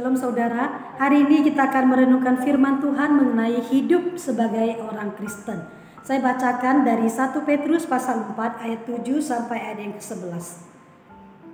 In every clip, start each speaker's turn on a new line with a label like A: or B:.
A: Shalom saudara, hari ini kita akan merenungkan firman Tuhan mengenai hidup sebagai orang Kristen. Saya bacakan dari 1 Petrus pasal 4 ayat 7 sampai ayat yang ke-11.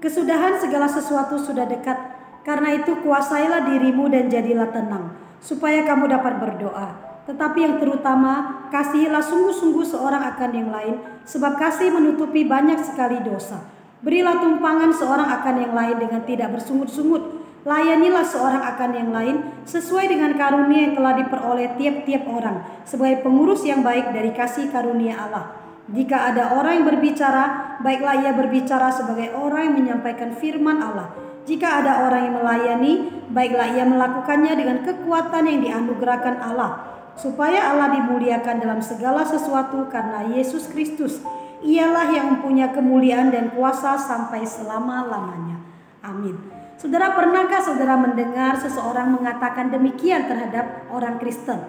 A: Kesudahan segala sesuatu sudah dekat, karena itu kuasailah dirimu dan jadilah tenang, supaya kamu dapat berdoa. Tetapi yang terutama, kasihilah sungguh-sungguh seorang akan yang lain, sebab kasih menutupi banyak sekali dosa. Berilah tumpangan seorang akan yang lain dengan tidak bersungut-sungut. Layanilah seorang akan yang lain sesuai dengan karunia yang telah diperoleh tiap-tiap orang sebagai pengurus yang baik dari kasih karunia Allah. Jika ada orang yang berbicara, baiklah ia berbicara sebagai orang yang menyampaikan firman Allah. Jika ada orang yang melayani, baiklah ia melakukannya dengan kekuatan yang dianugerahkan Allah, supaya Allah dimuliakan dalam segala sesuatu karena Yesus Kristus. Ialah yang mempunyai kemuliaan dan kuasa sampai selama-lamanya. Amin. Saudara, pernahkah saudara mendengar seseorang mengatakan demikian terhadap orang Kristen?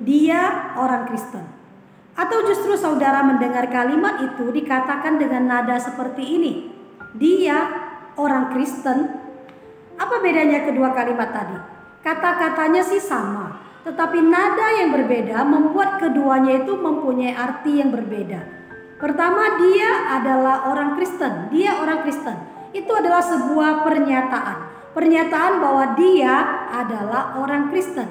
A: Dia orang Kristen. Atau justru saudara mendengar kalimat itu dikatakan dengan nada seperti ini. Dia orang Kristen. Apa bedanya kedua kalimat tadi? Kata-katanya sih sama, tetapi nada yang berbeda membuat keduanya itu mempunyai arti yang berbeda. Pertama, dia adalah orang Kristen. Dia orang Kristen. Itu adalah sebuah pernyataan. Pernyataan bahwa dia adalah orang Kristen.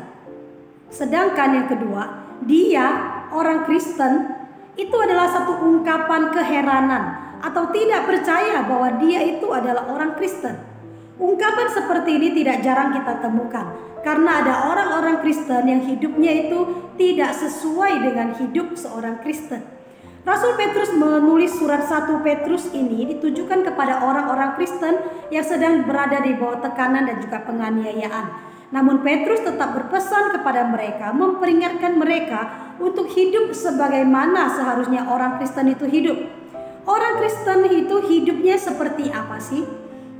A: Sedangkan yang kedua, dia orang Kristen itu adalah satu ungkapan keheranan atau tidak percaya bahwa dia itu adalah orang Kristen. Ungkapan seperti ini tidak jarang kita temukan karena ada orang-orang Kristen yang hidupnya itu tidak sesuai dengan hidup seorang Kristen. Rasul Petrus menulis surat 1 Petrus ini ditujukan kepada orang-orang Kristen yang sedang berada di bawah tekanan dan juga penganiayaan. Namun Petrus tetap berpesan kepada mereka, memperingatkan mereka untuk hidup sebagaimana seharusnya orang Kristen itu hidup. Orang Kristen itu hidupnya seperti apa sih?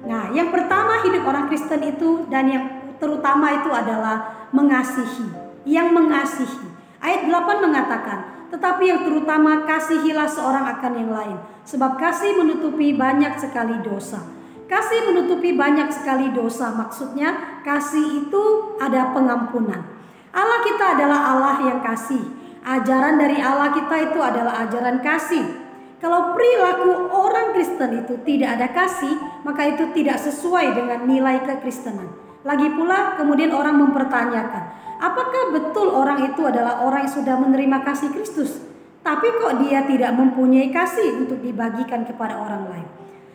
A: Nah, yang pertama hidup orang Kristen itu dan yang terutama itu adalah mengasihi. Yang mengasihi. Ayat 8 mengatakan, tetapi yang terutama kasihilah seorang akan yang lain, sebab kasih menutupi banyak sekali dosa. Kasih menutupi banyak sekali dosa, maksudnya kasih itu ada pengampunan. Allah kita adalah Allah yang kasih. Ajaran dari Allah kita itu adalah ajaran kasih. Kalau perilaku orang Kristen itu tidak ada kasih, maka itu tidak sesuai dengan nilai kekristenan. Lagi pula kemudian orang mempertanyakan, apakah betul orang itu adalah orang yang sudah menerima kasih Kristus, tapi kok dia tidak mempunyai kasih untuk dibagikan kepada orang lain?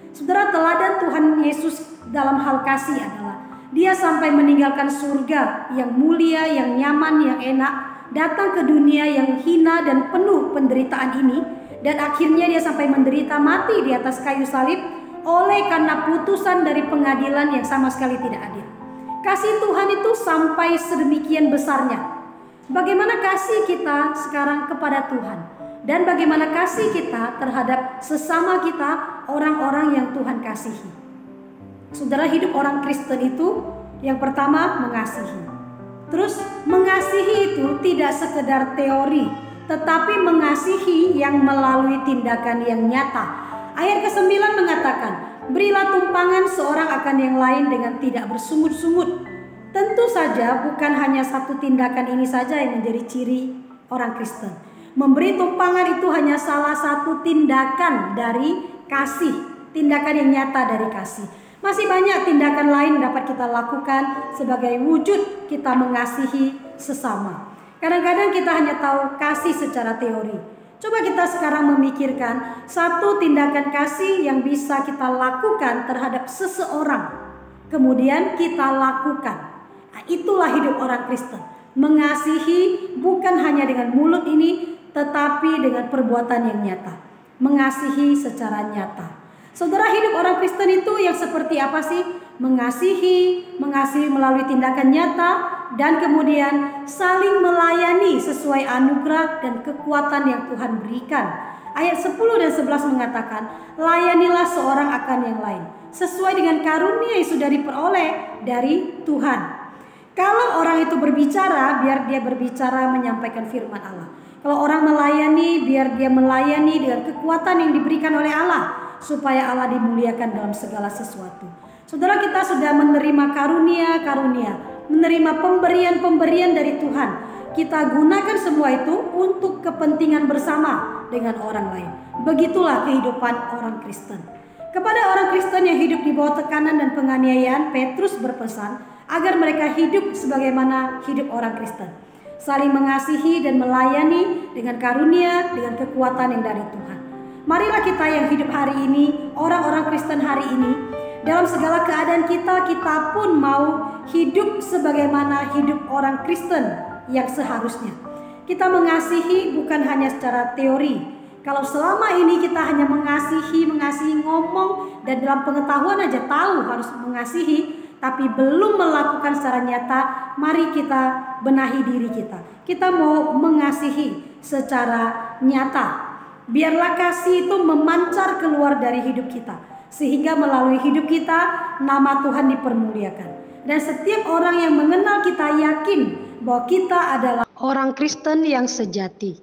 A: Saudara, teladan Tuhan Yesus dalam hal kasih adalah dia sampai meninggalkan surga yang mulia, yang nyaman, yang enak, datang ke dunia yang hina dan penuh penderitaan ini, dan akhirnya dia sampai menderita mati di atas kayu salib oleh karena putusan dari pengadilan yang sama sekali tidak adil. Kasih Tuhan itu sampai sedemikian besarnya. Bagaimana kasih kita sekarang kepada Tuhan? Dan bagaimana kasih kita terhadap sesama kita, orang-orang yang Tuhan kasihi? Saudara, hidup orang Kristen itu yang pertama mengasihi. Terus mengasihi itu tidak sekedar teori, tetapi mengasihi yang melalui tindakan yang nyata. Ayat ke-9 mengatakan, berilah tumpangan seorang akan yang lain dengan tidak bersungut-sungut. Tentu saja bukan hanya satu tindakan ini saja yang menjadi ciri orang Kristen. Memberi tumpangan itu hanya salah satu tindakan dari kasih, tindakan yang nyata dari kasih. Masih banyak tindakan lain dapat kita lakukan sebagai wujud kita mengasihi sesama. Kadang-kadang kita hanya tahu kasih secara teori. Coba kita sekarang memikirkan satu tindakan kasih yang bisa kita lakukan terhadap seseorang, kemudian kita lakukan. Nah, itulah hidup orang Kristen. Mengasihi bukan hanya dengan mulut ini, tetapi dengan perbuatan yang nyata. Mengasihi secara nyata. Saudara, hidup orang Kristen itu yang seperti apa sih? Mengasihi melalui tindakan nyata, dan kemudian saling melayani sesuai anugerah dan kekuatan yang Tuhan berikan. Ayat 10 dan 11 mengatakan, layanilah seorang akan yang lain sesuai dengan karunia yang sudah diperoleh dari Tuhan. Kalau orang itu berbicara, biar dia berbicara menyampaikan firman Allah. Kalau orang melayani, biar dia melayani dengan kekuatan yang diberikan oleh Allah, supaya Allah dimuliakan dalam segala sesuatu. Saudara, kita sudah menerima karunia-karunia, menerima pemberian-pemberian dari Tuhan. Kita gunakan semua itu untuk kepentingan bersama dengan orang lain. Begitulah kehidupan orang Kristen. Kepada orang Kristen yang hidup di bawah tekanan dan penganiayaan, Petrus berpesan agar mereka hidup sebagaimana hidup orang Kristen, saling mengasihi dan melayani dengan karunia, dengan kekuatan yang dari Tuhan. Marilah kita yang hidup hari ini, orang-orang Kristen hari ini, dalam segala keadaan kita pun mau hidup sebagaimana hidup orang Kristen yang seharusnya. Kita mengasihi bukan hanya secara teori. Kalau selama ini kita hanya mengasihi ngomong dan dalam pengetahuan aja tahu harus mengasihi, tapi belum melakukan secara nyata, mari kita benahi diri kita. Kita mau mengasihi secara nyata. Biarlah kasih itu memancar keluar dari hidup kita, sehingga melalui hidup kita nama Tuhan dipermuliakan. Dan setiap orang yang mengenal kita yakin bahwa kita adalah orang Kristen yang sejati.